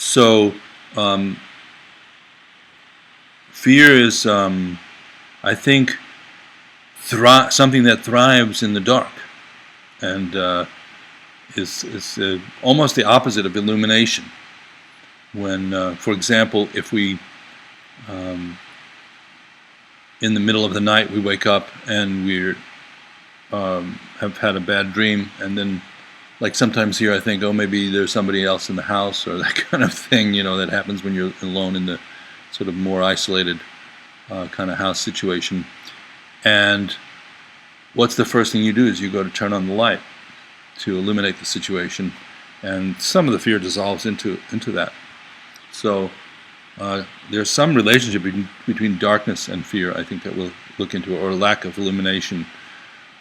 So fear is, I think, something that thrives in the dark, and is almost the opposite of illumination. When, for example, if we, in the middle of the night, we wake up and we have had a bad dream, and then, like sometimes here, I think, oh, maybe there's somebody else in the house, or that kind of thing, that happens when you're alone in the sort of more isolated kind of house situation. And what's the first thing you do is you go to turn on the light to illuminate the situation, and some of the fear dissolves into that. So there's some relationship between darkness and fear, I think, that we'll look into, or lack of illumination.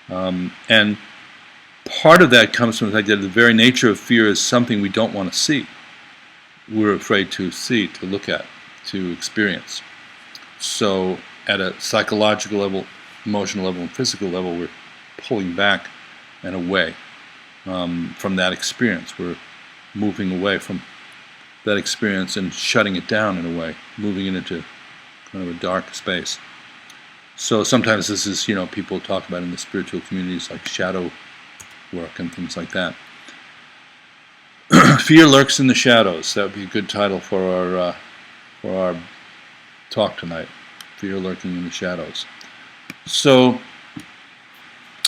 And part of that comes from the fact that the very nature of fear is something we don't want to see. We're afraid to see, to look at, to experience. So at a psychological level, emotional level, and physical level, we're pulling back and away from that experience. We're moving away from that experience and shutting it down in a way, moving it into kind of a dark space. So sometimes this is, people talk about in the spiritual communities, like shadow work and things like that. Fear lurks in the shadows. That would be a good title for our talk tonight. Fear lurking in the shadows. So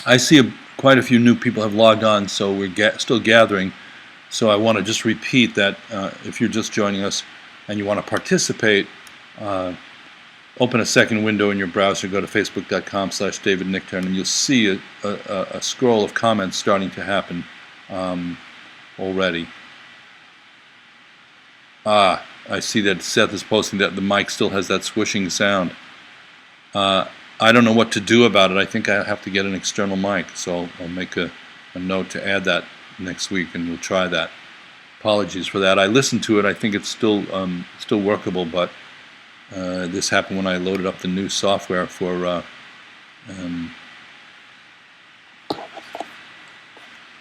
I see quite a few new people have logged on, so we're still gathering. So I want to just repeat that if you're just joining us and you want to participate, open a second window in your browser, go to facebook.com/DavidNictar, and you'll see a scroll of comments starting to happen already. I see that Seth is posting that the mic still has that swishing sound. I don't know what to do about it. I think I have to get an external mic, so I'll make a note to add that next week, and we'll try that. Apologies for that. I listened to it. I think it's still workable, but this happened when I loaded up the new software for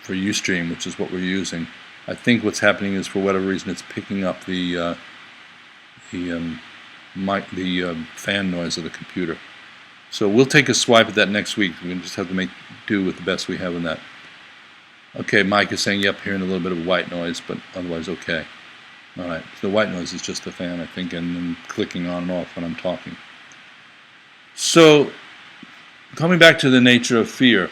Ustream, which is what we're using. I think what's happening is, for whatever reason, it's picking up the fan noise of the computer. So we'll take a swipe at that next week. We're going to just have to make do with the best we have in that. Okay, Mike is saying, yep, hearing a little bit of white noise, but otherwise okay. All right, so the white noise is just the fan, I think, and then clicking on and off when I'm talking. So, coming back to the nature of fear,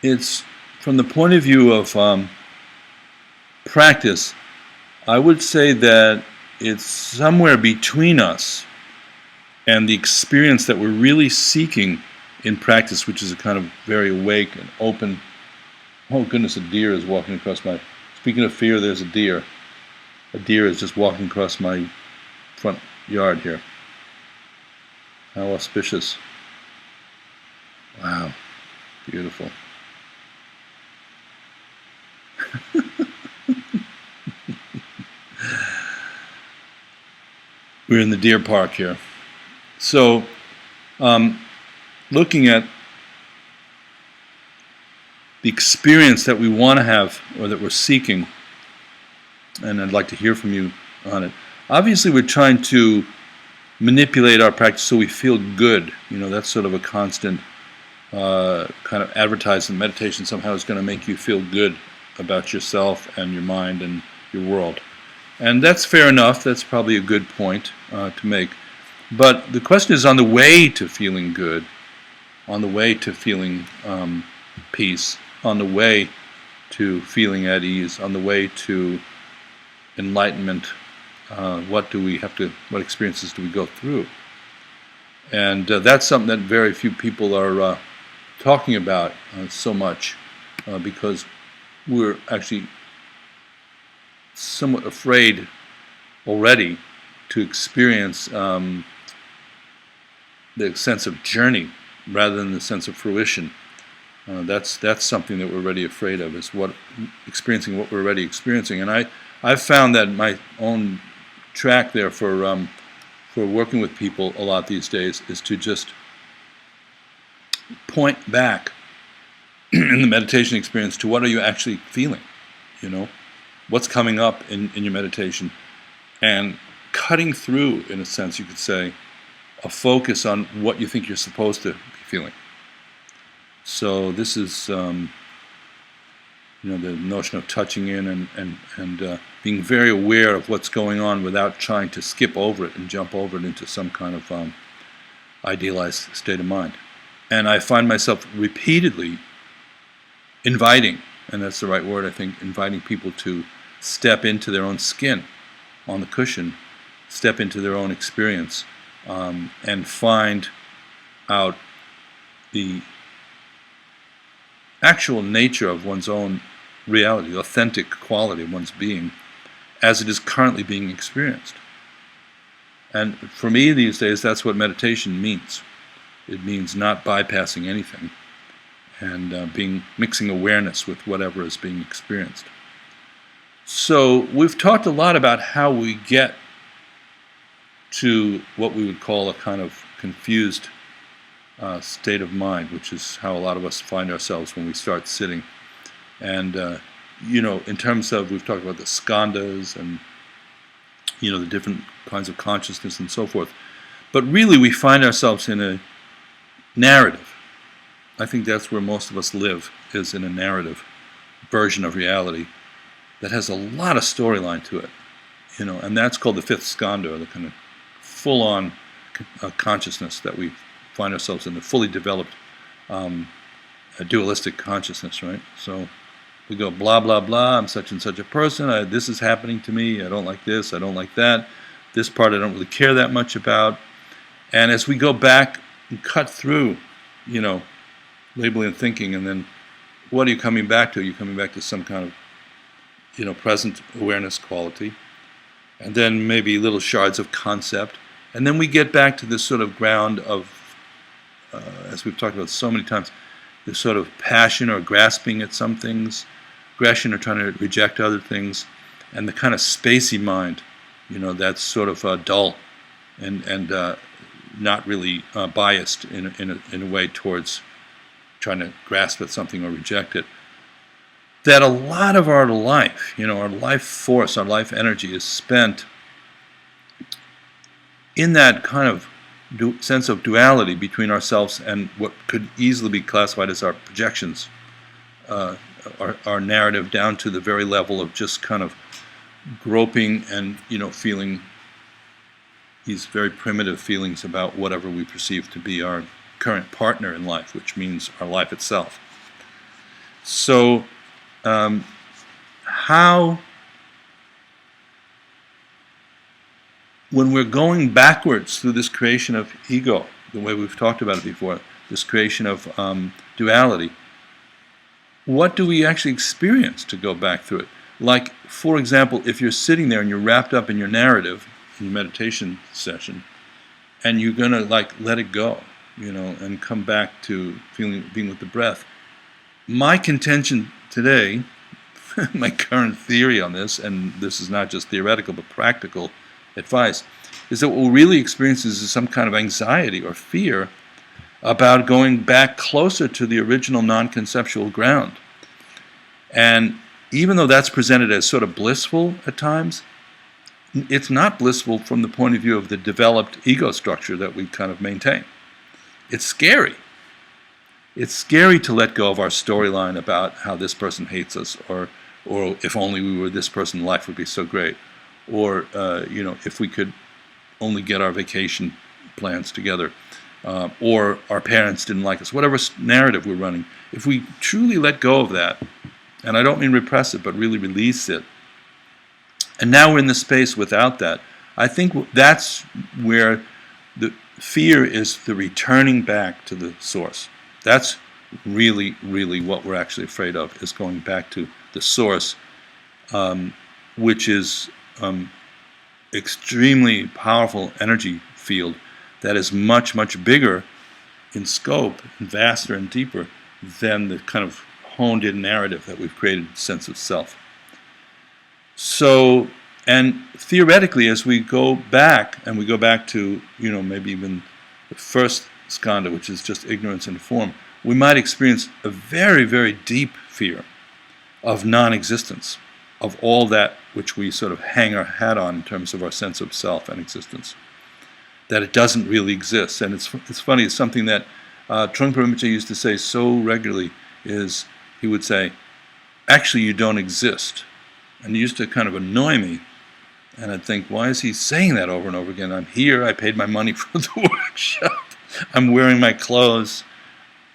it's from the point of view of practice. I would say that it's somewhere between us and the experience that we're really seeking in practice, which is a kind of very awake and open. Oh goodness, a deer is walking across my... Speaking of fear, there's a deer. A deer is just walking across my front yard here. How auspicious. Wow, beautiful. We're in the deer park here. So, looking at the experience that we want to have, or that we're seeking, and I'd like to hear from you on it. Obviously, we're trying to manipulate our practice so we feel good. That's sort of a constant kind of advertising. Meditation somehow is going to make you feel good about yourself and your mind and your world. And that's fair enough. That's probably a good point to make. But the question is, on the way to feeling good, on the way to feeling peace, on the way to feeling at ease, on the way to enlightenment, what experiences do we go through? And that's something that very few people are talking about so much, because we're actually somewhat afraid already to experience the sense of journey rather than the sense of fruition. That's something that we're already afraid of, is experiencing what we're already experiencing. And I've found that my own track there for for working with people a lot these days is to just point back in the meditation experience to what are you actually feeling, what's coming up in your meditation, and cutting through, in a sense, you could say, a focus on what you think you're supposed to be feeling. So this is the notion of touching in and being very aware of what's going on without trying to skip over it and jump over it into some kind of idealized state of mind. And I find myself repeatedly inviting, and that's the right word, I think, inviting people to step into their own skin on the cushion, step into their own experience, and find out the actual nature of one's own reality, the authentic quality of one's being as it is currently being experienced. And for me these days, that's what meditation means. It means not bypassing anything and mixing awareness with whatever is being experienced. So we've talked a lot about how we get to what we would call a kind of confused state of mind, which is how a lot of us find ourselves when we start sitting. And, in terms of, we've talked about the skandhas and, the different kinds of consciousness and so forth. But really we find ourselves in a narrative. I think that's where most of us live, is in a narrative version of reality that has a lot of storyline to it, and that's called the fifth skandha, or the kind of full-on consciousness that we find ourselves in, the fully developed a dualistic consciousness, right? So we go blah, blah, blah, I'm such and such a person, this is happening to me, I don't like this, I don't like that, this part I don't really care that much about. And as we go back and cut through, labeling and thinking, and then what are you coming back to? You're coming back to some kind of, present awareness quality, and then maybe little shards of concept. And then we get back to this sort of ground of, as we've talked about so many times, this sort of passion or grasping at some things, aggression or trying to reject other things, and the kind of spacey mind, that's sort of dull and not really biased in a way towards trying to grasp at something or reject it. That a lot of our life, our life force, our life energy is spent in that kind of sense of duality between ourselves and what could easily be classified as our projections, our narrative, down to the very level of just kind of groping and feeling these very primitive feelings about whatever we perceive to be our current partner in life, which means our life itself. So how, when we're going backwards through this creation of ego, the way we've talked about it before, this creation of duality, what do we actually experience to go back through it? Like, for example, if you're sitting there and you're wrapped up in your narrative in your meditation session, and you're going to let it go, and come back to being with the breath. My contention today, my current theory on this, and this is not just theoretical but practical advice, is that what we'll really experience is some kind of anxiety or fear about going back closer to the original non-conceptual ground. And even though that's presented as sort of blissful at times, it's not blissful from the point of view of the developed ego structure that we kind of maintain. It's scary. It's scary to let go of our storyline about how this person hates us, or if only we were this person, life would be so great, or if we could only get our vacation plans together, or our parents didn't like us, whatever narrative we're running. If we truly let go of that, and I don't mean repress it, but really release it, and now we're in the space without that, I think that's where the fear is, the returning back to the source. That's really, really what we're actually afraid of, is going back to the source, which is extremely powerful energy field that is much, much bigger in scope, and vaster and deeper than the kind of honed-in narrative that we've created, sense of self. So And theoretically, as we go back, and we go back to, maybe even the first skandha, which is just ignorance in form, we might experience a very, very deep fear of non-existence, of all that which we sort of hang our hat on in terms of our sense of self and existence, that it doesn't really exist. And it's funny, it's something that Trungpa Rinpoche used to say so regularly, is he would say, actually you don't exist. And it used to kind of annoy me. And I'd think, why is he saying that over and over again? I'm here, I paid my money for the workshop, I'm wearing my clothes,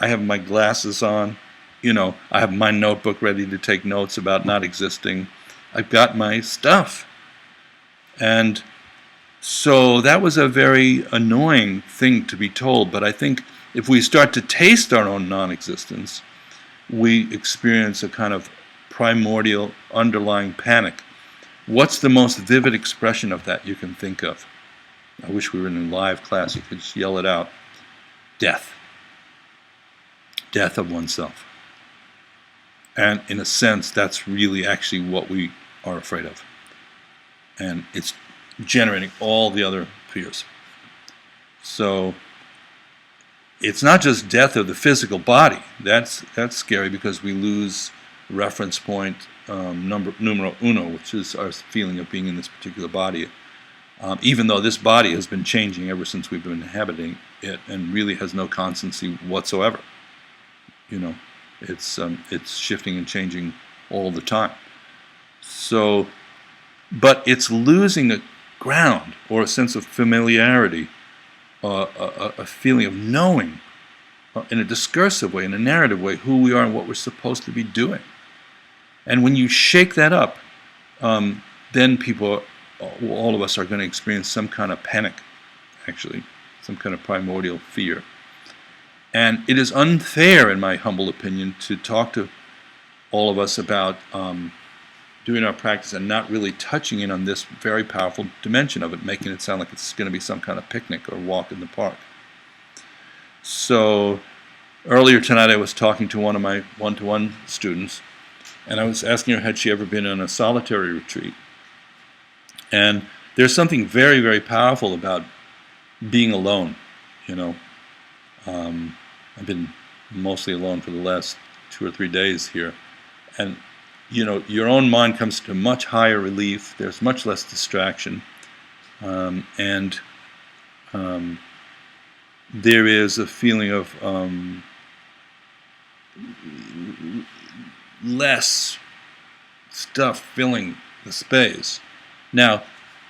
I have my glasses on, I have my notebook ready to take notes about not existing. I've got my stuff. And so that was a very annoying thing to be told. But I think if we start to taste our own non-existence, we experience a kind of primordial underlying panic. What's the most vivid expression of that you can think of? I wish we were in a live class. You could just yell it out. Death. Death of oneself. And in a sense, that's really actually what we are afraid of. And it's generating all the other fears. So it's not just death of the physical body. That's scary, because we lose reference point numero uno, which is our feeling of being in this particular body. Even though this body has been changing ever since we've been inhabiting it, and really has no constancy whatsoever. It's shifting and changing all the time. So, but it's losing a ground or a sense of familiarity, a feeling of knowing in a discursive way, in a narrative way, who we are and what we're supposed to be doing. And when you shake that up, then people, all of us, are going to experience some kind of panic, actually, some kind of primordial fear. And it is unfair, in my humble opinion, to talk to all of us about doing our practice and not really touching in on this very powerful dimension of it, making it sound like it's going to be some kind of picnic or walk in the park. So earlier tonight I was talking to one of my one-to-one students, and I was asking her, had she ever been on a solitary retreat? And there's something very, very powerful about being alone, I've been mostly alone for the last 2 or 3 days here. And, your own mind comes to much higher relief. There's much less distraction. And there is a feeling of less stuff filling the space. Now,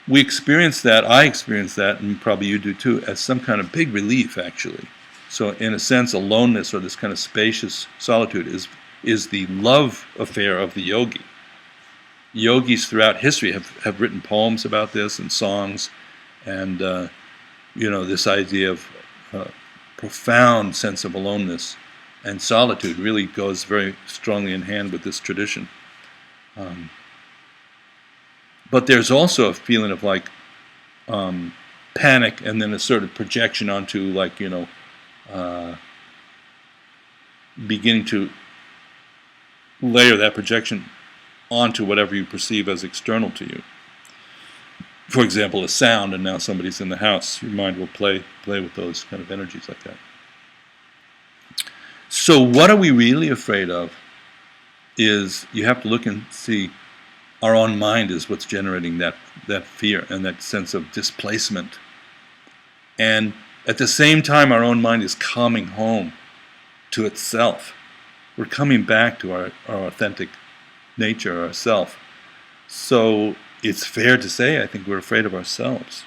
we experience that, I experience that, and probably you do too, as some kind of big relief, actually. So in a sense, aloneness, or this kind of spacious solitude, is the love affair of the yogi. Yogis throughout history have written poems about this and songs, and this idea of profound sense of aloneness and solitude really goes very strongly in hand with this tradition. But there's also a feeling of like panic, and then a sort of projection onto beginning to layer that projection onto whatever you perceive as external to you. For example, a sound, and now somebody's in the house. Your mind will play with those kind of energies like that. So what are we really afraid of is, you have to look and see, our own mind is what's generating that fear and that sense of displacement. And at the same time, our own mind is coming home to itself. We're coming back to our authentic nature, ourself. So it's fair to say, I think, we're afraid of ourselves.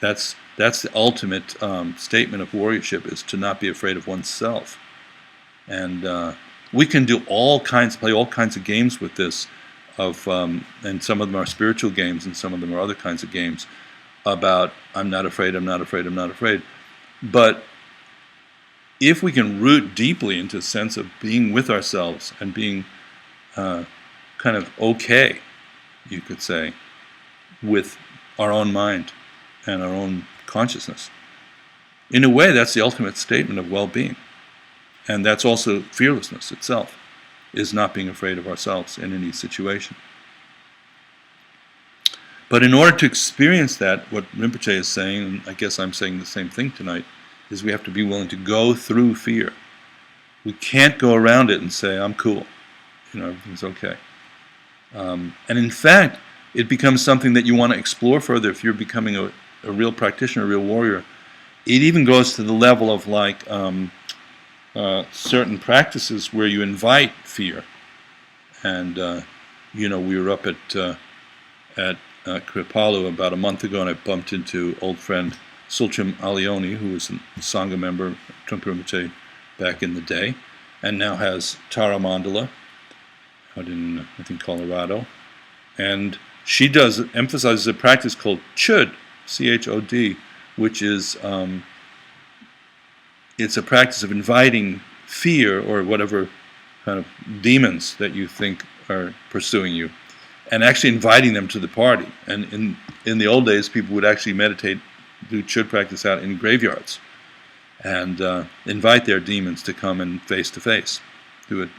That's the ultimate statement of warriorship, is to not be afraid of oneself. And we can do play all kinds of games with this, and some of them are spiritual games, and some of them are other kinds of games, about I'm not afraid, I'm not afraid, I'm not afraid. But if we can root deeply into a sense of being with ourselves and being kind of okay, you could say, with our own mind and our own consciousness, in a way, that's the ultimate statement of well-being. And that's also fearlessness itself, is not being afraid of ourselves in any situation. But in order to experience that, what Rinpoche is saying, and I guess I'm saying the same thing tonight, is we have to be willing to go through fear. We can't go around it and say, I'm cool, everything's okay. And in fact, it becomes something that you want to explore further if you're becoming a real practitioner, a real warrior. It even goes to the level of like certain practices where you invite fear. And we were up at Kripalu about a month ago, and I bumped into old friend Sultrim Alioni, who was a Sangha member, Trungpa Rinpoche, back in the day, and now has Tara Mandala out in, I think, Colorado. And she emphasizes a practice called Chud, C-H-O-D, which is, it's a practice of inviting fear or whatever kind of demons that you think are pursuing you, and actually inviting them to the party. And in the old days, people would actually meditate, do Chud practice out in graveyards, and invite their demons to come and face-to-face, do a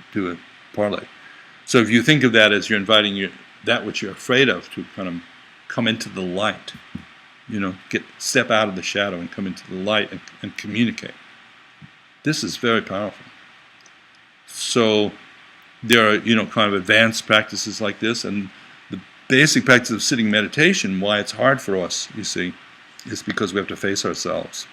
parlay. So if you think of that as you're inviting that which you're afraid of to kind of come into the light, step out of the shadow and come into the light and communicate. This is very powerful. So there are, kind of advanced practices like this, and the basic practice of sitting meditation, why it's hard for us, you see, is because we have to face ourselves,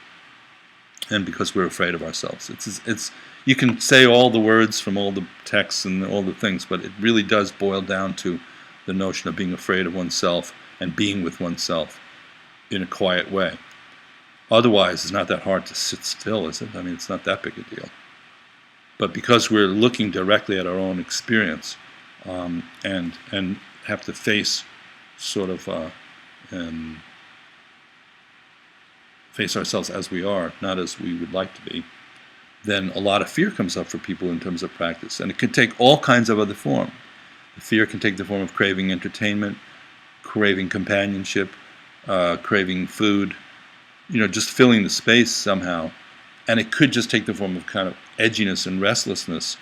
and because we're afraid of ourselves. It's you can say all the words from all the texts and all the things, but it really does boil down to the notion of being afraid of oneself and being with oneself in a quiet way. Otherwise, it's not that hard to sit still, is it? I mean, it's not that big a deal. But because we're looking directly at our own experience, and have to face sort of face ourselves as we are, not as we would like to be, then a lot of fear comes up for people in terms of practice. And it can take all kinds of other forms. The fear can take the form of craving entertainment, craving companionship, craving food, just filling the space somehow. And it could just take the form of kind of edginess and restlessness.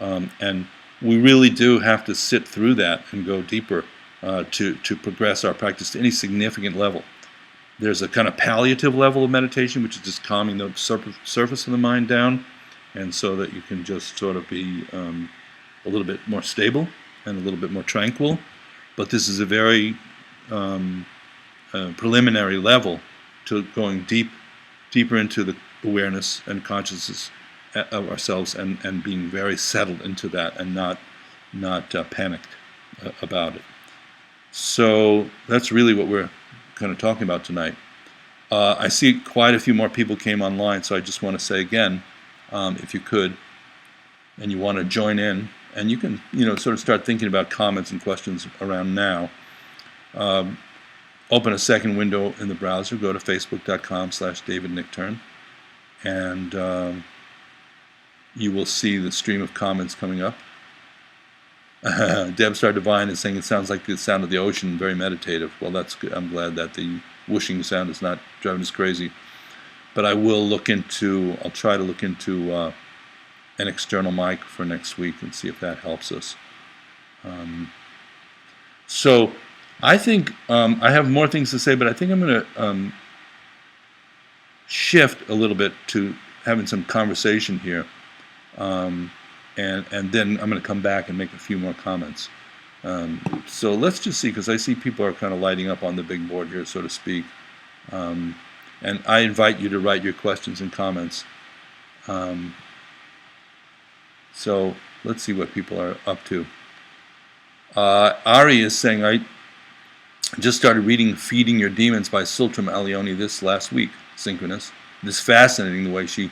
And we really do have to sit through that and go deeper to progress our practice to any significant level. There's a kind of palliative level of meditation, which is just calming the surface of the mind down, and so that you can just sort of be a little bit more stable and a little bit more tranquil. But this is a very preliminary level to going deeper into the awareness and consciousness of ourselves, and being very settled into that and not panicked about it. So that's really what we're kind of talking about tonight. I see quite a few more people came online, so I just want to say again, if you could, and you want to join in, and you can, sort of start thinking about comments and questions around now. Open a second window in the browser, go to facebook.com/DavidNickturn, and you will see the stream of comments coming up. Deb Star Divine is saying it sounds like the sound of the ocean, very meditative. Well, that's good. I'm glad that the whooshing sound is not driving us crazy. But I'll try to look into an external mic for next week and see if that helps us. So I think I have more things to say, but I think I'm going to shift a little bit to having some conversation here. And then I'm going to come back and make a few more comments. So let's just see, because I see people are kind of lighting up on the big board here, so to speak. And I invite you to write your questions and comments. So let's see what people are up to. Ari is saying, I just started reading Feeding Your Demons by Sultrim Alioni this last week, synchronous. It is fascinating the way she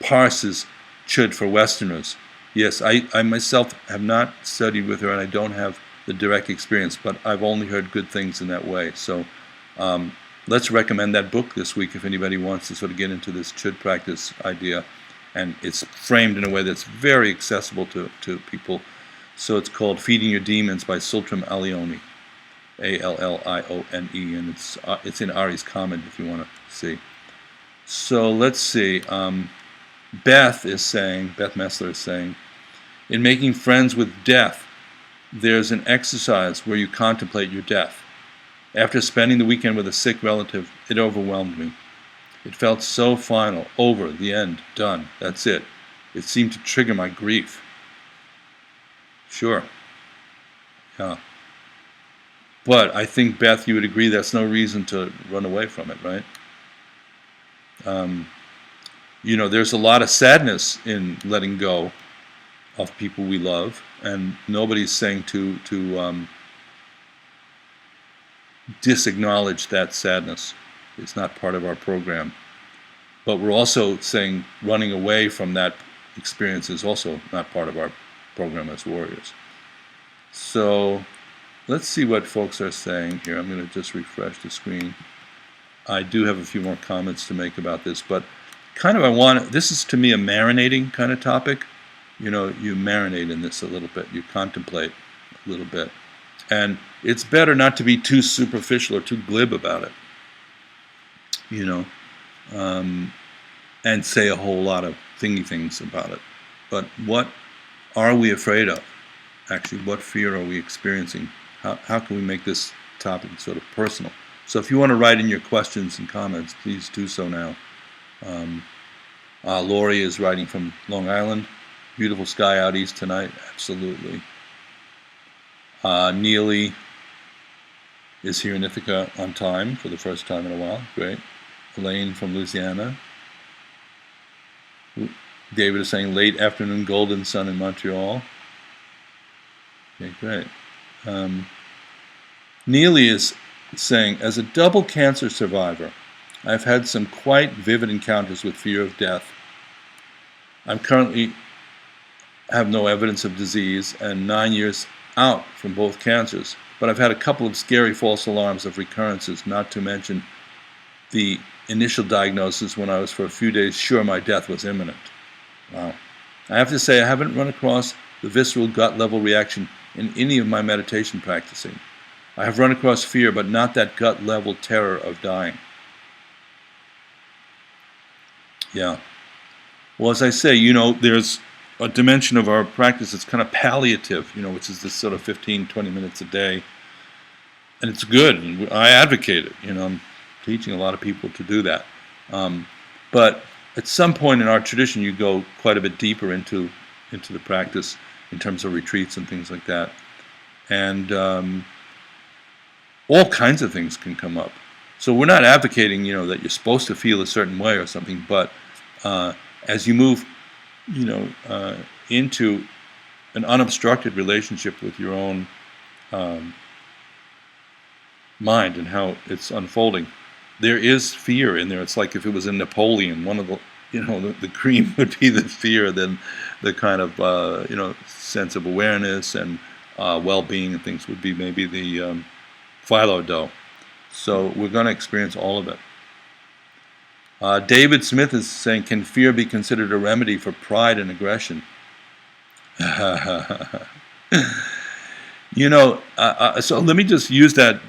parses Chud for Westerners. Yes, I myself have not studied with her, and I don't have the direct experience, but I've only heard good things in that way. So let's recommend that book this week if anybody wants to sort of get into this Chud practice idea. And it's framed in a way that's very accessible to people. So it's called Feeding Your Demons by Sultrim Alioni, Allione, and it's in Ari's comment if you want to see. So let's see. Beth Messler is saying, in making friends with death, there's an exercise where you contemplate your death. After spending the weekend with a sick relative, it overwhelmed me. It felt so final, over, the end, done, that's it. It seemed to trigger my grief. Sure. Yeah. But I think, Beth, you would agree that's no reason to run away from it, right? There's a lot of sadness in letting go of people we love, and nobody's saying to disacknowledge that sadness. It's not part of our program. But we're also saying running away from that experience is also not part of our program as warriors. So let's see what folks are saying here. I'm going to just refresh the screen. I do have a few more comments to make about this, but this is to me a marinating kind of topic. You marinate in this a little bit, you contemplate a little bit. And it's better not to be too superficial or too glib about it, and say a whole lot of thingy things about it. But what are we afraid of? Actually, what fear are we experiencing? How can we make this topic sort of personal? So if you want to write in your questions and comments, please do so now. Lori is writing from Long Island. Beautiful sky out east tonight. Absolutely. Neely is here in Ithaca on time for the first time in a while. Great. Elaine from Louisiana. David is saying late afternoon golden sun in Montreal. Okay, great. Neely is saying, as a double cancer survivor, I've had some quite vivid encounters with fear of death. I'm currently have no evidence of disease and 9 years out from both cancers, but I've had a couple of scary false alarms of recurrences, not to mention the initial diagnosis when I was for a few days sure my death was imminent. Wow. I have to say I haven't run across the visceral gut level reaction in any of my meditation practicing. I have run across fear, but not that gut level terror of dying. Yeah. Well, as I say, there's a dimension of our practice that's kind of palliative, which is this sort of 15, 20 minutes a day. And it's good. And I advocate it. I'm teaching a lot of people to do that. But at some point in our tradition, you go quite a bit deeper into the practice in terms of retreats and things like that. And all kinds of things can come up. So we're not advocating, that you're supposed to feel a certain way or something, but as you move, into an unobstructed relationship with your own mind and how it's unfolding, there is fear in there. It's like if it was in Napoleon, one of the, the cream would be the fear, then the kind of, sense of awareness and well-being and things would be maybe the phyllo dough. So we're going to experience all of it. David Smith is saying, can fear be considered a remedy for pride and aggression? So let me just use that,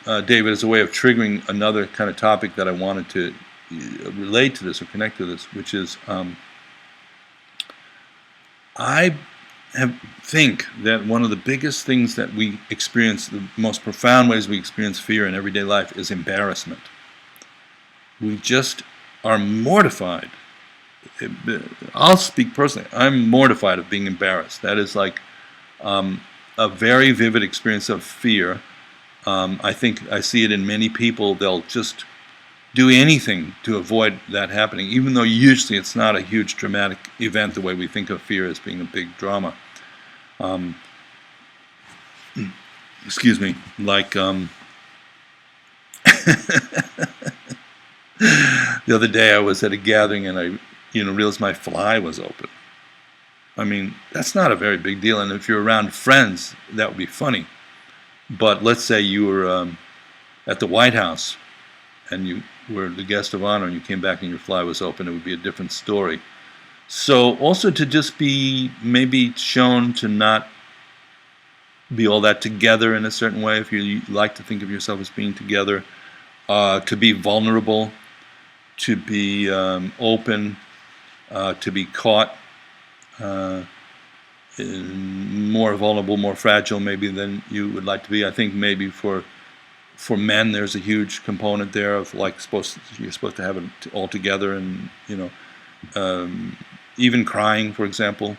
David, as a way of triggering another kind of topic that I wanted to relate to this or connect to this, which is I think that one of the biggest things that we experience, the most profound ways we experience fear in everyday life, is embarrassment. We just are mortified. I'll speak personally. I'm mortified of being embarrassed. That is like a very vivid experience of fear. I think I see it in many people. They'll just do anything to avoid that happening, even though usually it's not a huge dramatic event the way we think of fear as being a big drama. Excuse me, like the other day I was at a gathering and I realized my fly was open. I mean, that's not a very big deal, and if you're around friends, that would be funny. But let's say you were at the White House and you were the guest of honor and you came back and your fly was open, it would be a different story. So also to just be maybe shown to not be all that together in a certain way, if you like to think of yourself as being together, to be vulnerable, to be open, to be caught, more vulnerable, more fragile maybe than you would like to be. I think maybe for For men, there's a huge component there of like you're supposed to have it all together, and even crying, for example,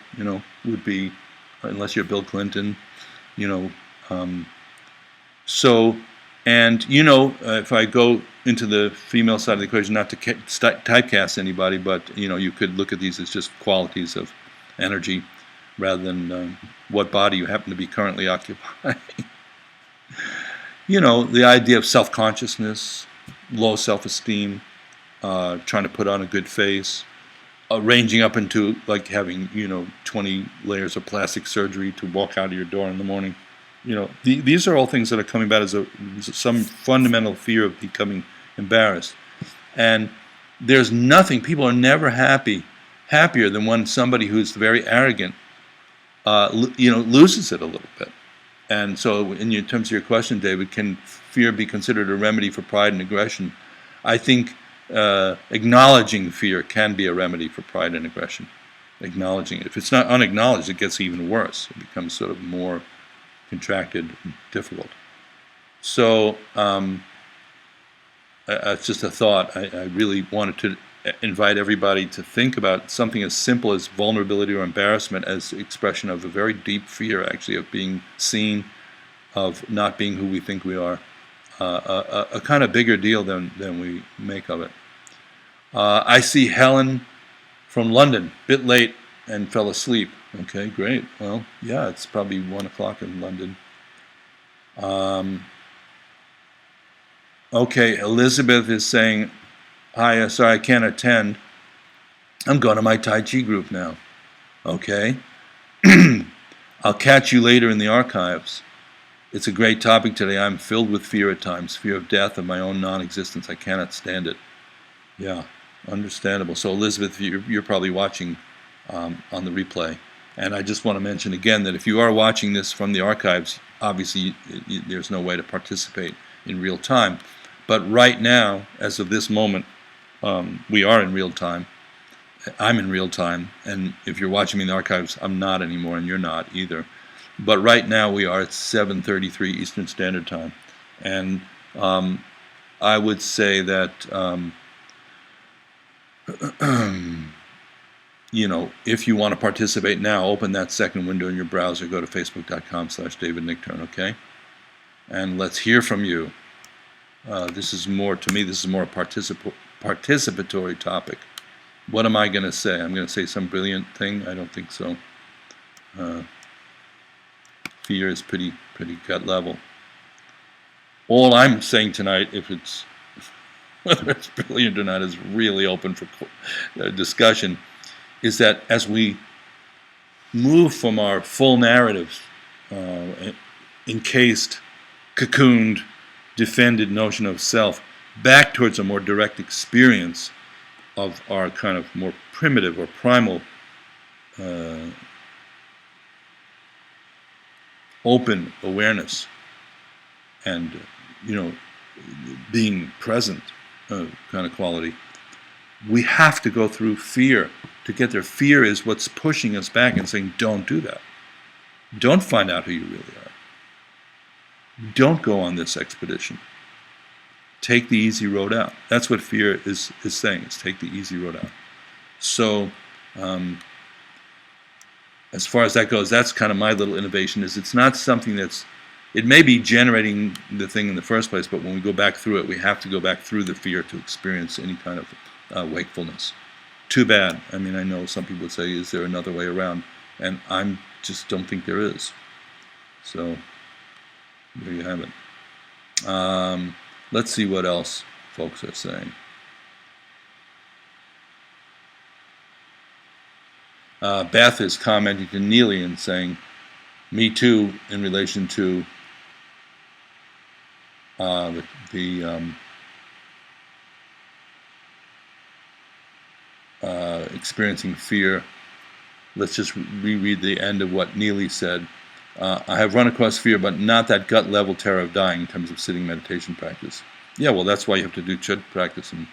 would be, unless you're Bill Clinton, you know. So, and if I go into the female side of the equation, not to typecast anybody, but you could look at these as just qualities of energy rather than what body you happen to be currently occupying. The idea of self-consciousness, low self-esteem, trying to put on a good face, ranging up into like having 20 layers of plastic surgery to walk out of your door in the morning. These are all things that are coming about as some fundamental fear of becoming embarrassed. And there's nothing, people are never happier than when somebody who's very arrogant, loses it a little bit. And so in terms of your question, David, can fear be considered a remedy for pride and aggression? I think acknowledging fear can be a remedy for pride and aggression. Acknowledging it. If it's not unacknowledged, it gets even worse. It becomes sort of more contracted and difficult. So it's just a thought. I really wanted to invite everybody to think about something as simple as vulnerability or embarrassment as expression of a very deep fear, actually, of being seen, of not being who we think we are. A kind of bigger deal than we make of it. I see Helen from London, bit late and fell asleep. Okay, great. Well, yeah, it's probably 1 o'clock in London. Okay, Elizabeth is saying, hi, sorry I can't attend. I'm going to my Tai Chi group now. Okay. I'll catch you later in the archives. It's a great topic today. I'm filled with fear at times, fear of death, of my own non-existence. I cannot stand it. Yeah, understandable. So Elizabeth, you're probably watching on the replay. And I just want to mention again that if you are watching this from the archives, obviously there's no way to participate in real time. But right now, as of this moment, we are in real time. I'm in real time. And if you're watching me in the archives, I'm not anymore, and you're not either. But right now we are at 7:33 Eastern Standard Time. And I would say that, if you want to participate now, open that second window in your browser, go to facebook.com/DavidNickturn, okay? And let's hear from you. This is more, to me, this is more a participatory topic. What am I going to say? I'm going to say some brilliant thing? I don't think so. Fear is pretty gut level. All I'm saying tonight, whether it's brilliant or not, is really open for discussion, is that as we move from our full narratives, encased, cocooned, defended notion of self, back towards a more direct experience of our kind of more primitive or primal open awareness and being present kind of quality, we have to go through fear to get there. Fear is what's pushing us back and saying, don't do that. Don't find out who you really are. Don't go on this expedition. Take the easy road out. That's what fear is saying, is take the easy road out. So as far as that goes, that's kind of my little innovation, is it's not something it may be generating the thing in the first place, but when we go back through it, we have to go back through the fear to experience any kind of wakefulness. Too bad. I mean, I know some people would say, is there another way around? And I just don't think there is. So there you have it. Let's see what else folks are saying. Beth is commenting to Neely and saying, me too, in relation to experiencing fear. Let's just reread the end of what Neely said. I have run across fear, but not that gut level terror of dying in terms of sitting meditation practice. Yeah, well, that's why you have to do chud practice and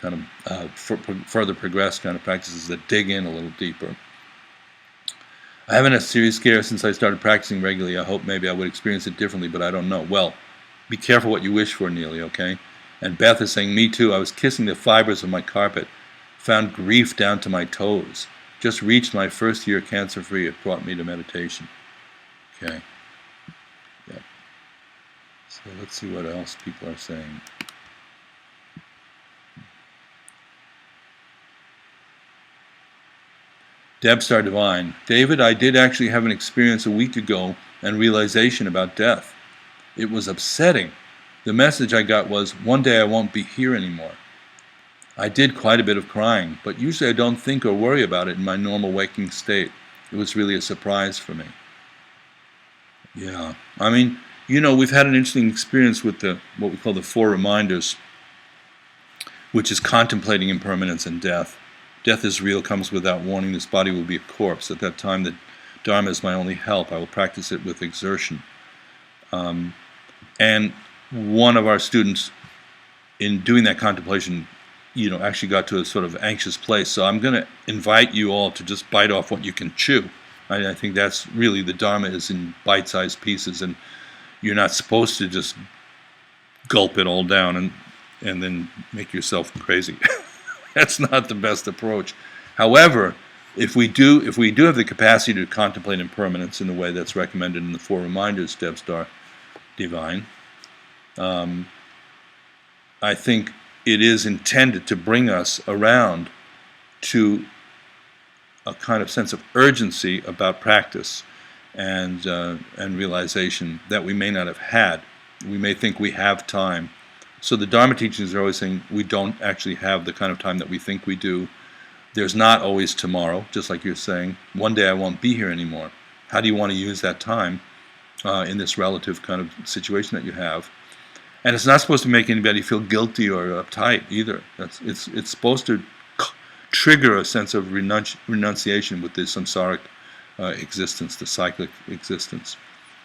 kind of further progress kind of practices that dig in a little deeper. I haven't had a serious scare since I started practicing regularly. I hope maybe I would experience it differently, but I don't know. Well, Be careful what you wish for, Neely, okay? And Beth is saying, me too. I was kissing the fibers of my carpet. Found grief down to my toes. Just reached my first year cancer-free. It brought me to meditation. Okay. Yeah. So let's see what else people are saying. Debstar Divine. David, I did actually have an experience a week ago and realization about death. It was upsetting. The message I got was, one day I won't be here anymore. I did quite a bit of crying, but usually I don't think or worry about it in my normal waking state. It was really a surprise for me. Yeah, I mean, you know, we've had an interesting experience with what we call the 4 reminders, which is contemplating impermanence and death. Death is real, comes without warning. This body will be a corpse. At that time, the Dharma is my only help. I will practice it with exertion. And one of our students, in doing that contemplation, you know, actually got to a sort of anxious place. So I'm going to invite you all to just bite off what you can chew. I think that's really, the Dharma is in bite-sized pieces, and you're not supposed to just gulp it all down and then make yourself crazy. That's not the best approach. However, if we do have the capacity to contemplate impermanence in the way that's recommended in the 4 reminders, Debstar Divine, I think it is intended to bring us around to a kind of sense of urgency about practice and realization that we may not have had. We may think we have time. So the Dharma teachings are always saying we don't actually have the kind of time that we think we do. There's not always tomorrow, just like you're saying. One day I won't be here anymore. How do you want to use that time in this relative kind of situation that you have? And it's not supposed to make anybody feel guilty or uptight either. It's supposed to trigger a sense of renunciation with the samsaric existence, the cyclic existence,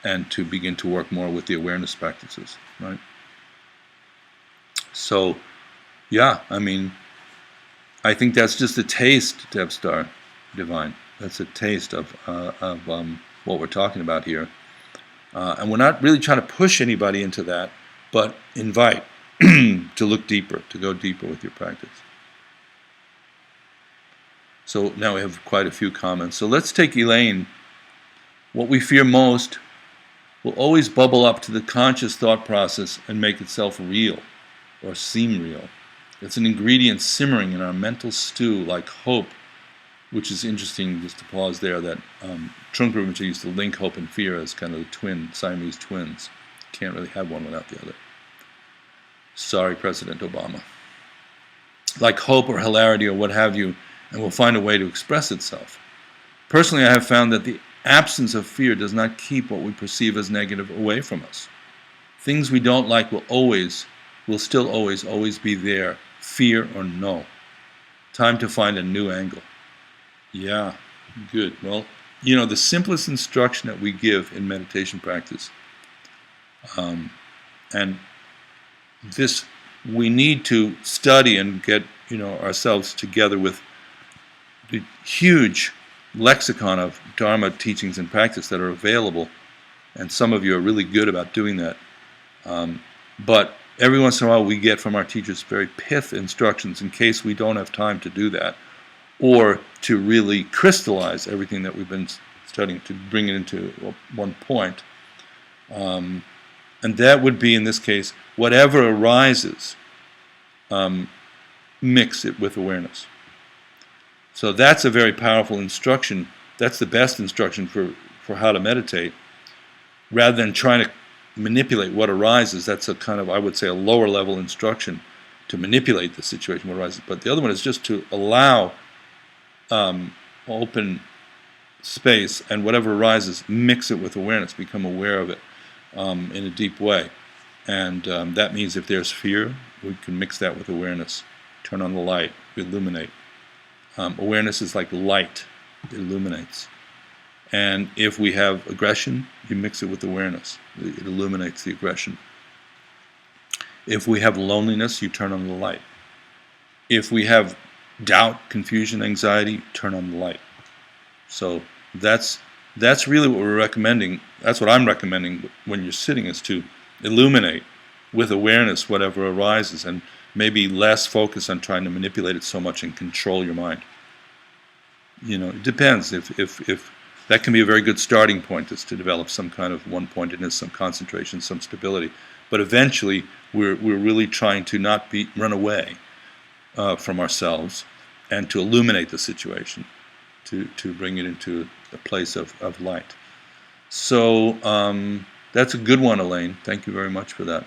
and to begin to work more with the awareness practices, right? So, yeah, I mean, I think that's just a taste, Debstar Divine. That's a taste of what we're talking about here. And we're not really trying to push anybody into that, but invite to look deeper, to go deeper with your practice. So now we have quite a few comments. So let's take Elaine. What we fear most will always bubble up to the conscious thought process and make itself real or seem real. It's an ingredient simmering in our mental stew like hope, which is interesting, just to pause there, that Trungpa Rinpoche used to link hope and fear as kind of the Siamese twins. Can't really have one without the other. Sorry, President Obama. Like hope or hilarity or what have you, and will find a way to express itself. Personally, I have found that the absence of fear does not keep what we perceive as negative away from us. Things we don't like will still always be there, fear or no. Time to find a new angle. Yeah, good. Well, you know, the simplest instruction that we give in meditation practice, and this, we need to study and get, you know, ourselves together with the huge lexicon of Dharma teachings and practice that are available, and some of you are really good about doing that. But every once in a while we get from our teachers very pith instructions in case we don't have time to do that, or to really crystallize everything that we've been studying, to bring it into one point. And that would be, in this case, whatever arises, mix it with awareness. So that's a very powerful instruction. That's the best instruction for how to meditate. Rather than trying to manipulate what arises, that's a kind of, I would say, a lower level instruction to manipulate the situation, what arises. But the other one is just to allow open space, and whatever arises, mix it with awareness, become aware of it in a deep way. And that means if there's fear, we can mix that with awareness. Turn on the light, illuminate. Awareness is like light, it illuminates. And if we have aggression, you mix it with awareness. It illuminates the aggression. If we have loneliness, you turn on the light. If we have doubt, confusion, anxiety, turn on the light. So that's really what we're recommending. That's what I'm recommending when you're sitting, is to illuminate with awareness whatever arises, and maybe less focus on trying to manipulate it so much and control your mind. It depends. If that can be a very good starting point, is to develop some kind of one-pointedness, some concentration, some stability. But eventually, we're really trying to not run away from ourselves, and to illuminate the situation, to bring it into a place of light. So that's a good one, Elaine. Thank you very much for that.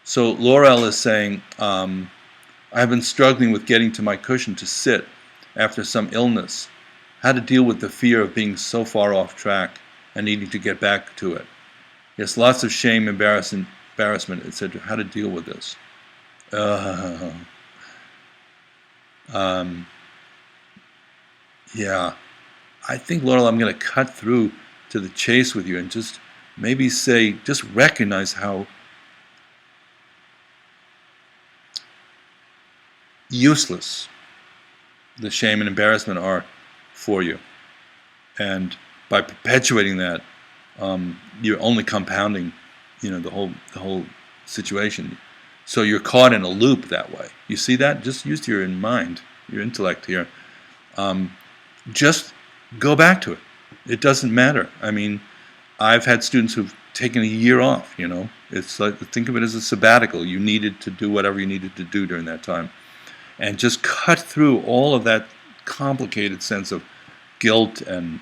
So Laurel is saying, I've been struggling with getting to my cushion to sit after some illness. How to deal with the fear of being so far off track and needing to get back to it. Yes, lots of shame, embarrassment, etc. How to deal with this. Yeah, I think, Laurel, I'm going to cut through to the chase with you and just maybe say, just recognize how useless the shame and embarrassment are for you. And by perpetuating that, you're only compounding, the whole situation. So you're caught in a loop that way. You see that? Just use your mind, your intellect here. Just go back to it. It doesn't matter. I mean, I've had students who've taken a year off, It's like, think of it as a sabbatical. You needed to do whatever you needed to do during that time. And just cut through all of that complicated sense of guilt and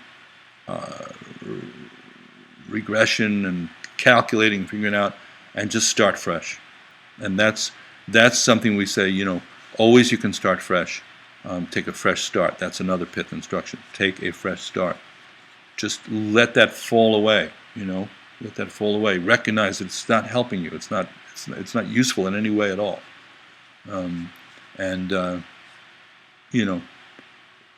regression and calculating, figuring out, and just start fresh. And that's something we say, always you can start fresh. Take a fresh start. That's another pith instruction. Take a fresh start. Just let that fall away, Let that fall away. Recognize that it's not helping you. It's not useful in any way at all.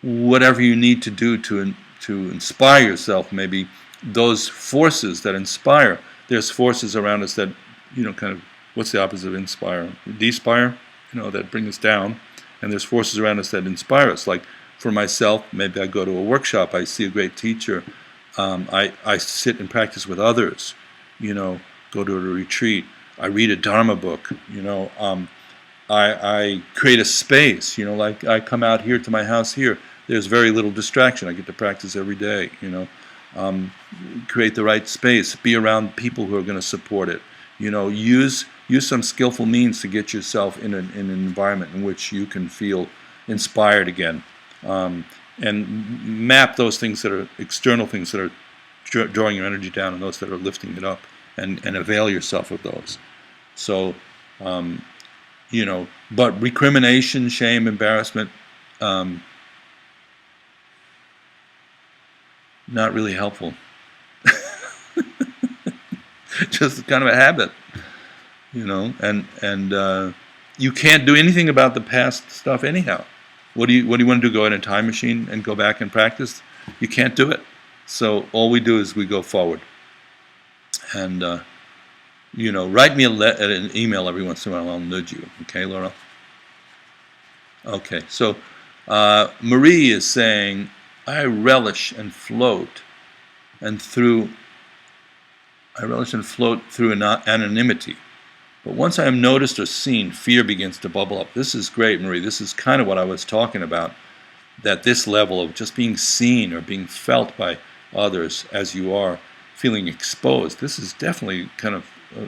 Whatever you need to do to inspire yourself, maybe those forces that inspire. There's forces around us that, kind of, what's the opposite of inspire? Despire, that bring us down. And there's forces around us that inspire us. Like for myself, maybe I go to a workshop, I see a great teacher, I sit and practice with others, go to a retreat, I read a Dharma book, I create a space, like I come out here to my house here. There's very little distraction. I get to practice every day, create the right space, be around people who are going to support it, use some skillful means to get yourself in an environment in which you can feel inspired again, and map those things that are external things that are drawing your energy down and those that are lifting it up, and avail yourself of those. So, but recrimination, shame, embarrassment, not really helpful. Just kind of a habit, and you can't do anything about the past stuff anyhow. What do you want to do? Go in a time machine and go back and practice? You can't do it. So all we do is we go forward. And write me an email every once in a while. I'll nudge you. Okay, Laura? Okay. So Marie is saying, I relish and float through anonymity. But once I am noticed or seen, fear begins to bubble up. This is great, Marie. This is kind of what I was talking about, that this level of just being seen or being felt by others as you are, feeling exposed. This is definitely kind of,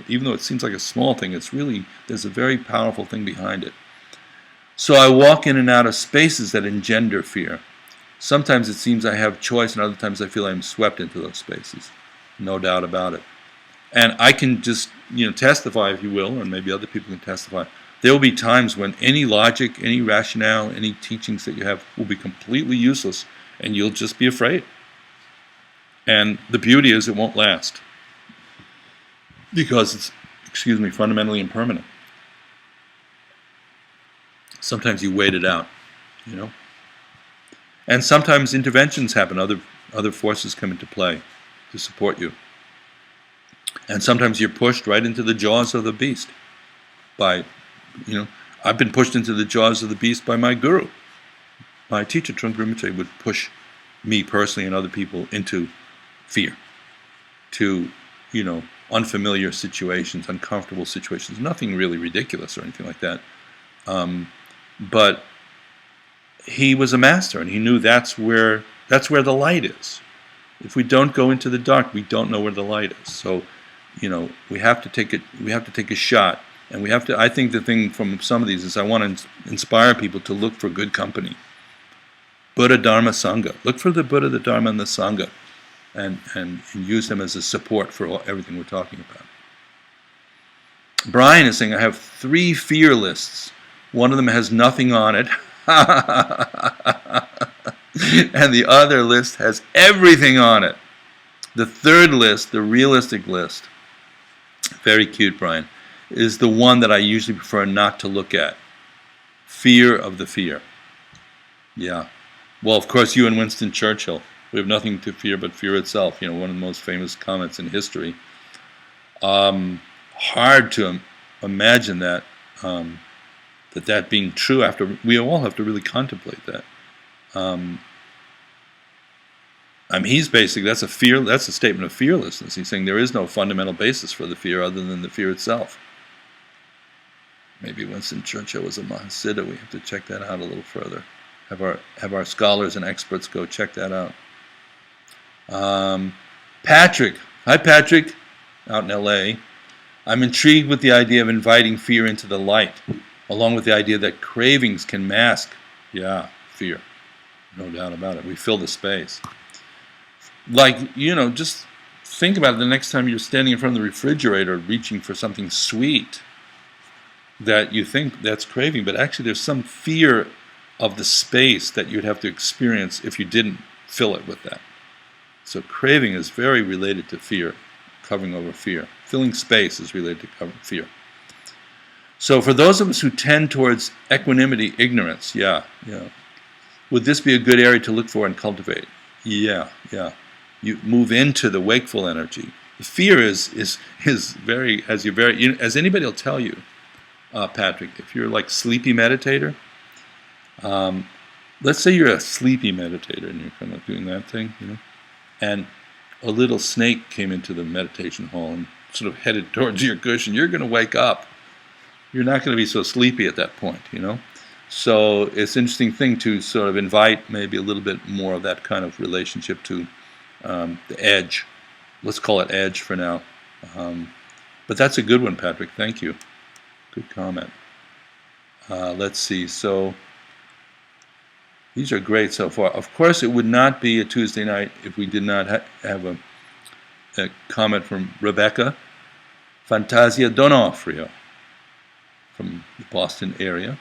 even though it seems like a small thing, it's really, there's a very powerful thing behind it. So I walk in and out of spaces that engender fear. Sometimes it seems I have choice, and other times I feel I'm swept into those spaces. No doubt about it. And I can just, testify, if you will, and maybe other people can testify. There will be times when any logic, any rationale, any teachings that you have will be completely useless, and you'll just be afraid. And the beauty is it won't last, because it's, fundamentally impermanent. Sometimes you wait it out, And sometimes interventions happen, other forces come into play to support you. And sometimes you're pushed right into the jaws of the beast by, I've been pushed into the jaws of the beast by my guru. My teacher, Trungpa Rinpoche, would push me personally and other people into fear, to, unfamiliar situations, uncomfortable situations. Nothing really ridiculous or anything like that. But he was a master, and he knew that's where the light is. If we don't go into the dark, we don't know where the light is. So, we have to take it. We have to take a shot, and we have to. I think the thing from some of these is I want to inspire people to look for good company. Buddha, Dharma, Sangha. Look for the Buddha, the Dharma, and the Sangha, and use them as a support for everything we're talking about. Brian is saying, I have 3 fear lists. One of them has nothing on it. And the other list has everything on it. The third list, the realistic list, very cute, Brian, is the one that I usually prefer not to look at. Fear of the fear. Yeah. Well, of course, you and Winston Churchill. We have nothing to fear but fear itself. One of the most famous comments in history. Hard to imagine that that being true. After we all have to really contemplate that. He's basically that's a statement of fearlessness. He's saying there is no fundamental basis for the fear other than the fear itself. Maybe Winston Churchill was a Mahasiddha. We have to check that out a little further. Have our scholars and experts go check that out. Patrick, hi Patrick, out in L.A. I'm intrigued with the idea of inviting fear into the light, along with the idea that cravings can mask, fear. No doubt about it. We fill the space. Just think about it the next time you're standing in front of the refrigerator reaching for something sweet that you think that's craving, but actually there's some fear of the space that you'd have to experience if you didn't fill it with that. So craving is very related to fear, covering over fear. Filling space is related to covering fear. So for those of us who tend towards equanimity, ignorance, would this be a good area to look for and cultivate? Yeah. You move into the wakeful energy. The fear is very, as anybody will tell you, Patrick, if you're like sleepy meditator, let's say you're a sleepy meditator and you're kind of doing that thing, and a little snake came into the meditation hall and sort of headed towards your cushion, you're going to wake up. You're not going to be so sleepy at that point, So it's an interesting thing to sort of invite maybe a little bit more of that kind of relationship to the edge. Let's call it edge for now. But that's a good one, Patrick. Thank you. Good comment. Let's see. So these are great so far. Of course, it would not be a Tuesday night if we did not have a comment from Rebecca Fantasia Donofrio from the Boston area.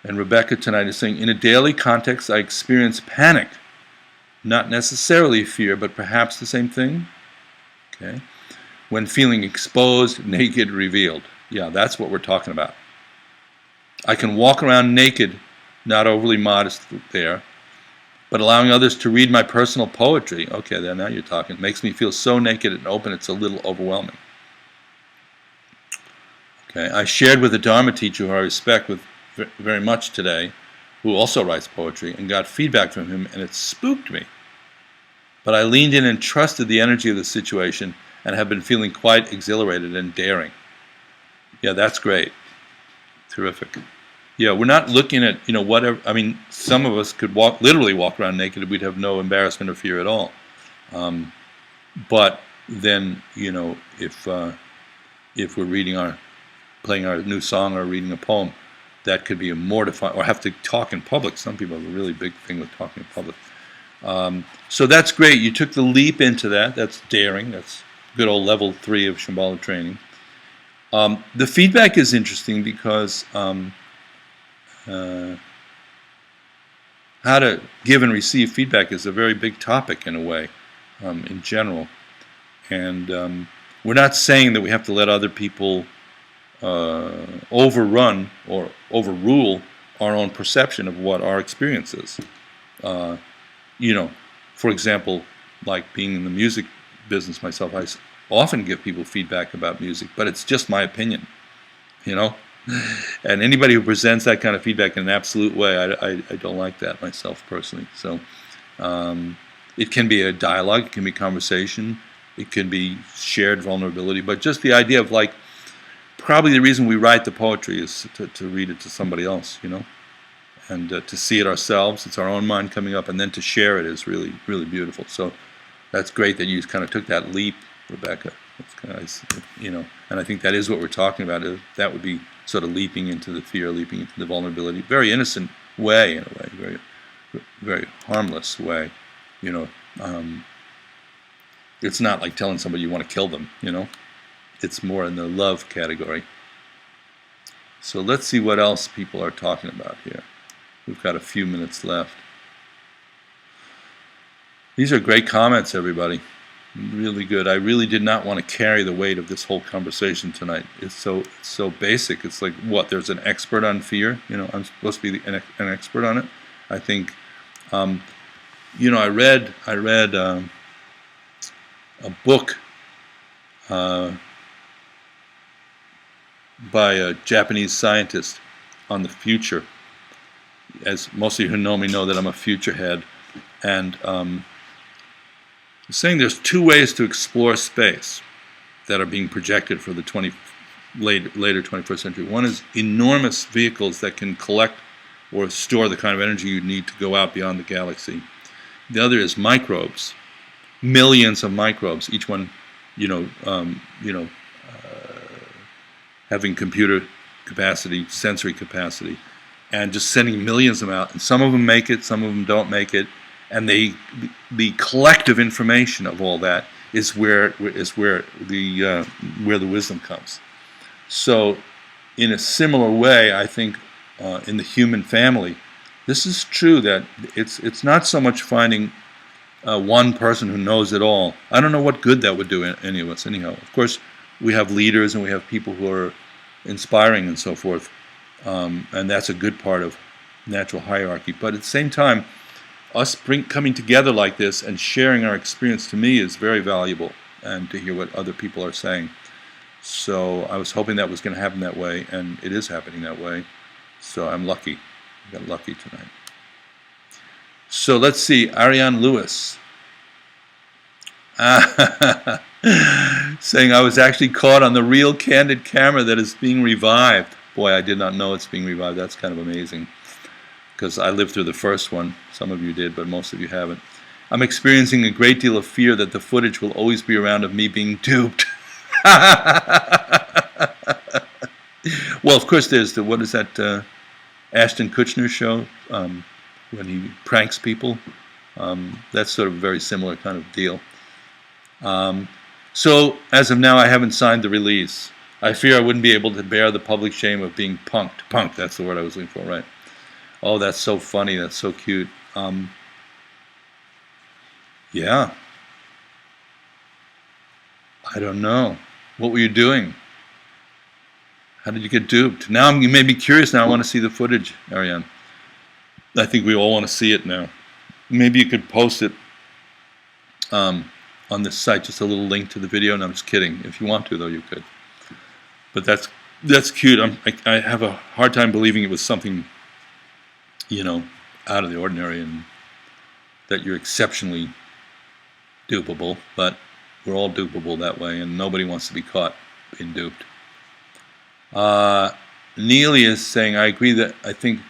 And Rebecca tonight is saying, in a daily context, I experience panic. Not necessarily fear, but perhaps the same thing. Okay. When feeling exposed, naked, revealed. Yeah, that's what we're talking about. I can walk around naked, not overly modest there, but allowing others to read my personal poetry. Okay, then now you're talking. It makes me feel so naked and open, it's a little overwhelming. Okay, I shared with a Dharma teacher who I respect very much today, who also writes poetry, and got feedback from him, and it spooked me. But I leaned in and trusted the energy of the situation and have been feeling quite exhilarated and daring. Yeah, that's great. Terrific. Yeah, we're not looking at, whatever. I mean, some of us could literally walk around naked and we'd have no embarrassment or fear at all. But then, if we're playing our new song or reading a poem, that could be a mortifying, or have to talk in public. Some people have a really big thing with talking in public. So that's great. You took the leap into that. That's daring. That's good old level 3 of Shambhala training. The feedback is interesting because how to give and receive feedback is a very big topic in a way, in general. And we're not saying that we have to let other people overrun or overrule our own perception of what our experience is. For example, like being in the music business myself, I often give people feedback about music, but it's just my opinion, And anybody who presents that kind of feedback in an absolute way, I don't like that myself personally. So it can be a dialogue, it can be conversation, It can be shared vulnerability, but just the idea of like, probably the reason we write the poetry is to read it to somebody else, and to see it ourselves. It's our own mind coming up, and then to share it is really, really beautiful. So that's great that you kind of took that leap, Rebecca. That's kind of nice, and I think that is what we're talking about. That would be sort of leaping into the fear, leaping into the vulnerability. Very innocent way, in a way, very, very harmless way, It's not like telling somebody you want to kill them, It's more in the love category. So let's see what else people are talking about here. We've got a few minutes left. These are great comments, everybody. Really good. I really did not want to carry the weight of this whole conversation tonight. It's so basic. It's like, what, there's an expert on fear? I'm supposed to be an expert on it. I think, I read a book by a Japanese scientist on the future. As most of you who know me know that I'm a future head, and saying there's two ways to explore space that are being projected for the later 21st century. One is enormous vehicles that can collect or store the kind of energy you need to go out beyond the galaxy. The other is microbes, millions of microbes, each one, having computer capacity, sensory capacity, and just sending millions of them out. And some of them make it, some of them don't make it. And the collective information of all that is where the wisdom comes. So, in a similar way, I think in the human family, this is true that it's not so much finding one person who knows it all. I don't know what good that would do any of us, anyhow. Of course, we have leaders and we have people who are inspiring and so forth, and that's a good part of natural hierarchy. But at the same time, us coming together like this and sharing our experience, to me, is very valuable, and to hear what other people are saying. So I was hoping that was going to happen that way, and it is happening that way. So I'm lucky. I got lucky tonight. So let's see, Ariane Lewis. Saying I was actually caught on the real candid camera that is being revived. Boy, I did not know it's being revived. That's kind of amazing, because I lived through the first one. Some of you did, but most of you haven't. I'm experiencing a great deal of fear that the footage will always be around of me being duped. Well, of course, there's what is that Ashton Kutcher show when he pranks people? That's sort of a very similar kind of deal. So, as of now, I haven't signed the release. I fear I wouldn't be able to bear the public shame of being punked. Punked, that's the word I was looking for, right? Oh, that's so funny. That's so cute. Yeah. I don't know. What were you doing? How did you get duped? Now you made me curious. Now I want to see the footage, Ariane. I think we all want to see it now. Maybe you could post it on this site, just a little link to the video. And I'm just kidding. If you want to, though, you could. But that's cute. I have a hard time believing it was something, out of the ordinary, and that you're exceptionally dupable. But we're all dupable that way, and nobody wants to be caught being duped. Neely is saying, I agree that I think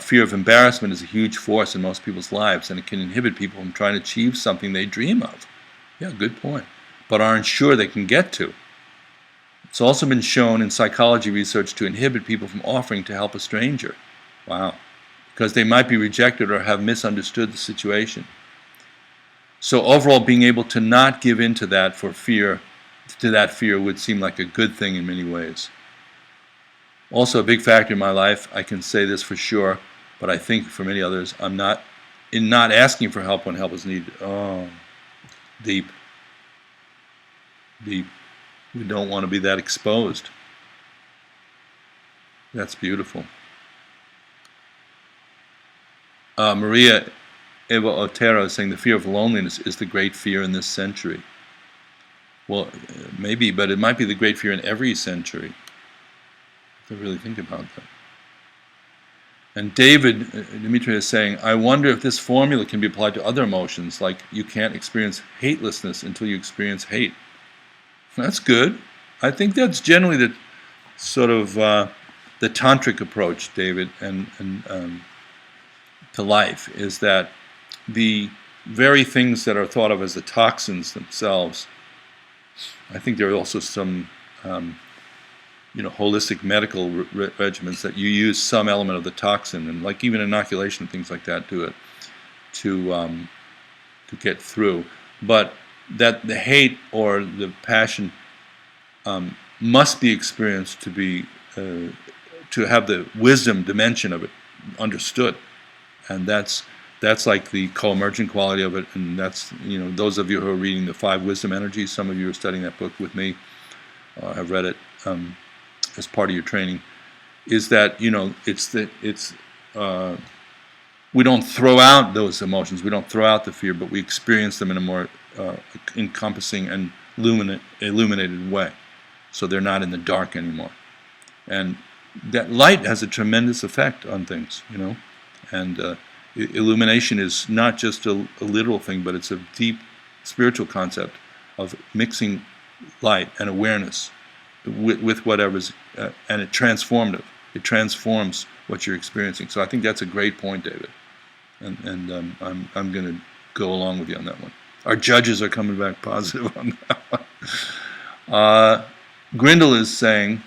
fear of embarrassment is a huge force in most people's lives, and it can inhibit people from trying to achieve something they dream of. Yeah, good point. But aren't sure they can get to. It's also been shown in psychology research to inhibit people from offering to help a stranger. Wow. Because they might be rejected or have misunderstood the situation. So overall, being able to not give in to that fear would seem like a good thing in many ways. Also, a big factor in my life, I can say this for sure, but I think for many others, I'm not asking for help when help is needed. Oh, deep. Deep. We don't want to be that exposed. That's beautiful. Maria Eva Otero is saying the fear of loneliness is the great fear in this century. Well, maybe, but it might be the great fear in every century. If I really think about that. And David, Dimitri is saying, I wonder if this formula can be applied to other emotions, like you can't experience hatelessness until you experience hate. That's good. I think that's generally the sort of the tantric approach, David, and to life, is that the very things that are thought of as the toxins themselves, I think there are also some holistic medical regimens that you use some element of the toxin, and like even inoculation, things like that, do it to get through. But that the hate or the passion must be experienced to be to have the wisdom dimension of it understood, and that's like the co-emergent quality of it. And that's, those of you who are reading the 5 wisdom energies, some of you are studying that book with me, have read it as part of your training, is that we don't throw out those emotions, we don't throw out the fear, but we experience them in a more encompassing and illuminated way, so they're not in the dark anymore. And that light has a tremendous effect on things, and illumination is not just a literal thing, but it's a deep spiritual concept of mixing light and awareness with whatever's, and it's transformative. It transforms what you're experiencing. So I think that's a great point, David, and I'm going to go along with you on that one. Our judges are coming back positive on that one. Grindle is saying,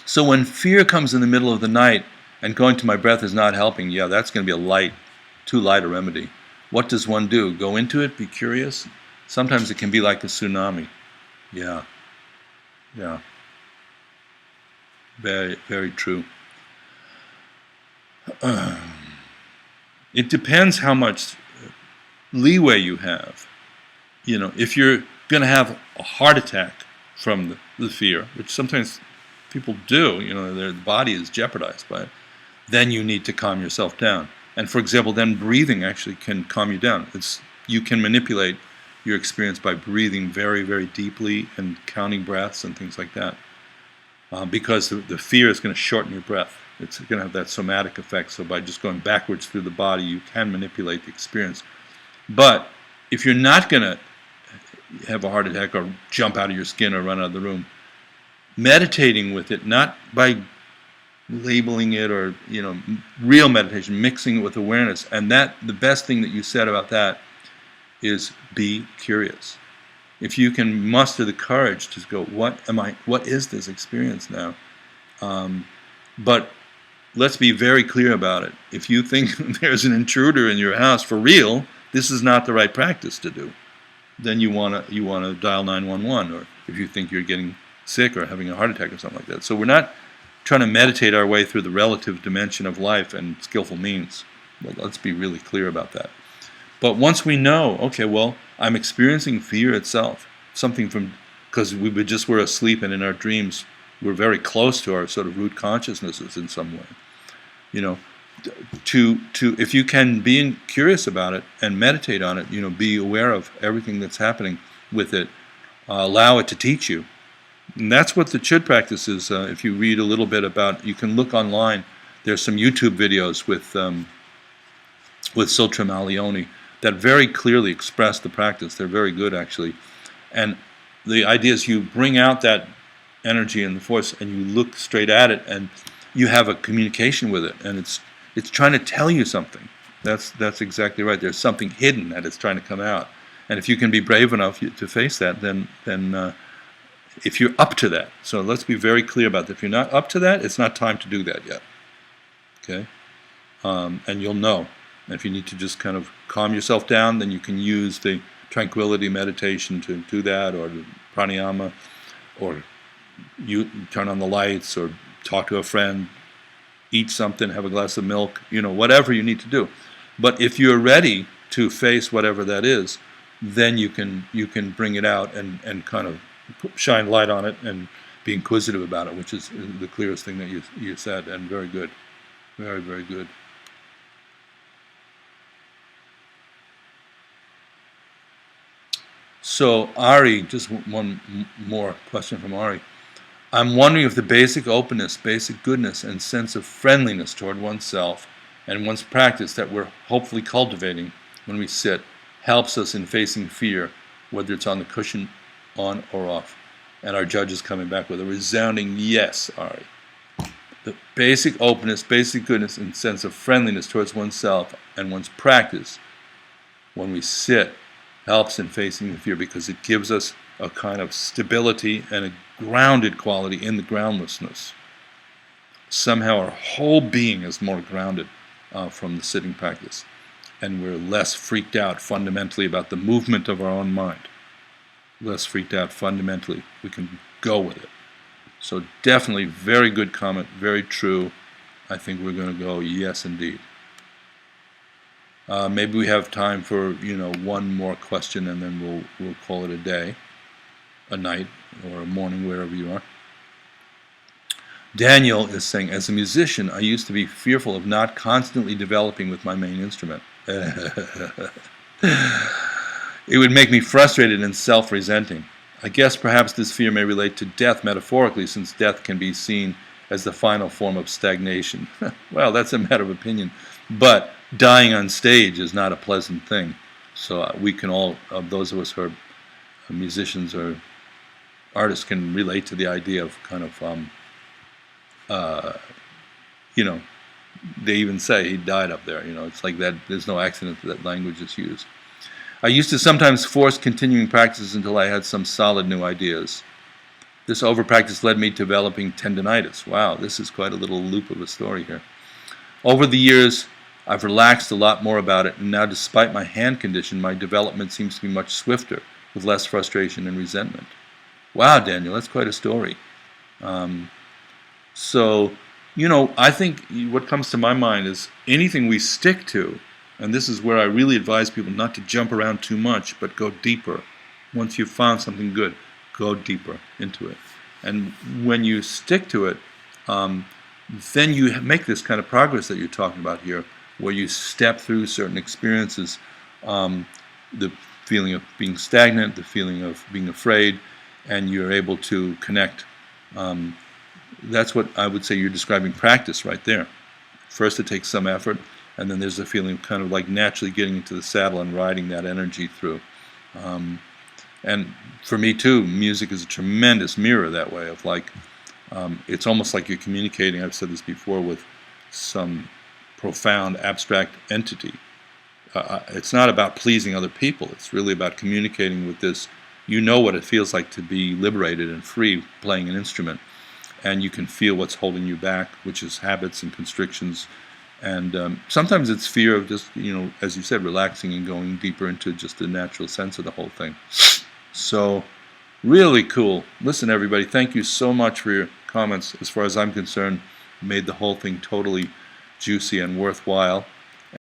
so when fear comes in the middle of the night and going to my breath is not helping, yeah, that's going to be too light a remedy. What does one do? Go into it, be curious? Sometimes it can be like a tsunami. Yeah. Very, very true. It depends how much leeway you have. If you're going to have a heart attack from the fear, which sometimes people do, their body is jeopardized by it, then you need to calm yourself down. And for example, then breathing actually can calm you down. You can manipulate your experience by breathing very, very deeply and counting breaths and things like that, because the fear is going to shorten your breath. It's going to have that somatic effect. So by just going backwards through the body, you can manipulate the experience. But if you're not going to have a heart attack or jump out of your skin or run out of the room, meditating with it, not by labeling it or real meditation, mixing it with awareness. And that the best thing that you said about that is be curious. If you can muster the courage to go, what is this experience now? But let's be very clear about it. If you think there's an intruder in your house for real, this is not the right practice to do. Then you want to dial 911, or if you think you're getting sick or having a heart attack or something like that. So we're not trying to meditate our way through the relative dimension of life and skillful means. Well, let's be really clear about that. But once we know, okay, well, I'm experiencing fear itself, because we're asleep, and in our dreams we're very close to our sort of root consciousnesses in some way. If you can be curious about it and meditate on it, be aware of everything that's happening with it, allow it to teach you. And that's what the Chud practice is. If you read a little bit about, you can look online. There's some YouTube videos with Sultram Alioni that very clearly express the practice. They're very good, actually. And the idea is you bring out that energy and the force, and you look straight at it, and you have a communication with it, and it's trying to tell you something. That's exactly right. There's something hidden that it's trying to come out. And if you can be brave enough to face that, then if you're up to that. So let's be very clear about that. If you're not up to that, it's not time to do that yet. Okay? And you'll know. And if you need to just kind of calm yourself down, then you can use the tranquility meditation to do that, or the pranayama, or you turn on the lights, or talk to a friend, eat something, have a glass of milk, whatever you need to do. But if you're ready to face whatever that is, then you can bring it out and kind of shine light on it and be inquisitive about it, which is the clearest thing that you said, and very good. Very, very good. So Ari, just one more question from Ari. I'm wondering if the basic openness, basic goodness, and sense of friendliness toward oneself and one's practice that we're hopefully cultivating when we sit helps us in facing fear, whether it's on the cushion, on or off. And our judge is coming back with a resounding yes, Ari. The basic openness, basic goodness, and sense of friendliness towards oneself and one's practice when we sit helps in facing the fear because it gives us a kind of stability and a grounded quality in the groundlessness. Somehow our whole being is more grounded from the sitting practice, and we're less freaked out fundamentally about the movement of our own mind. Less freaked out fundamentally. We can go with it. So definitely very good comment, very true. I think we're going to go yes indeed. Maybe we have time for one more question, and then we'll call it a day, a night, or a morning, wherever you are. Daniel is saying, as a musician, I used to be fearful of not constantly developing with my main instrument. It would make me frustrated and self-resenting. I guess perhaps this fear may relate to death metaphorically, since death can be seen as the final form of stagnation. Well, that's a matter of opinion. But dying on stage is not a pleasant thing. So we can all, those of us who are musicians or artists, can relate to the idea of kind of, they even say he died up there. It's like that. There's no accident that language is used. I used to sometimes force continuing practices until I had some solid new ideas. This overpractice led me to developing tendinitis. Wow, this is quite a little loop of a story here. Over the years, I've relaxed a lot more about it, and now despite my hand condition, my development seems to be much swifter, with less frustration and resentment. Wow, Daniel, that's quite a story. I think what comes to my mind is anything we stick to, and this is where I really advise people not to jump around too much, but go deeper. Once you've found something good, go deeper into it. And when you stick to it, then you make this kind of progress that you're talking about here, where you step through certain experiences, the feeling of being stagnant, the feeling of being afraid, and you're able to connect. That's what I would say you're describing practice right there. First it takes some effort, and then there's a feeling of kind of like naturally getting into the saddle and riding that energy through. And for me too, music is a tremendous mirror that way of like, it's almost like you're communicating, I've said this before, with some profound abstract entity. It's not about pleasing other people, it's really about communicating with this. You know what it feels like to be liberated and free playing an instrument, and you can feel what's holding you back, which is habits and constrictions. And sometimes it's fear of just, as you said, relaxing and going deeper into just the natural sense of the whole thing. So, really cool. Listen, everybody, thank you so much for your comments. As far as I'm concerned, made the whole thing totally juicy and worthwhile.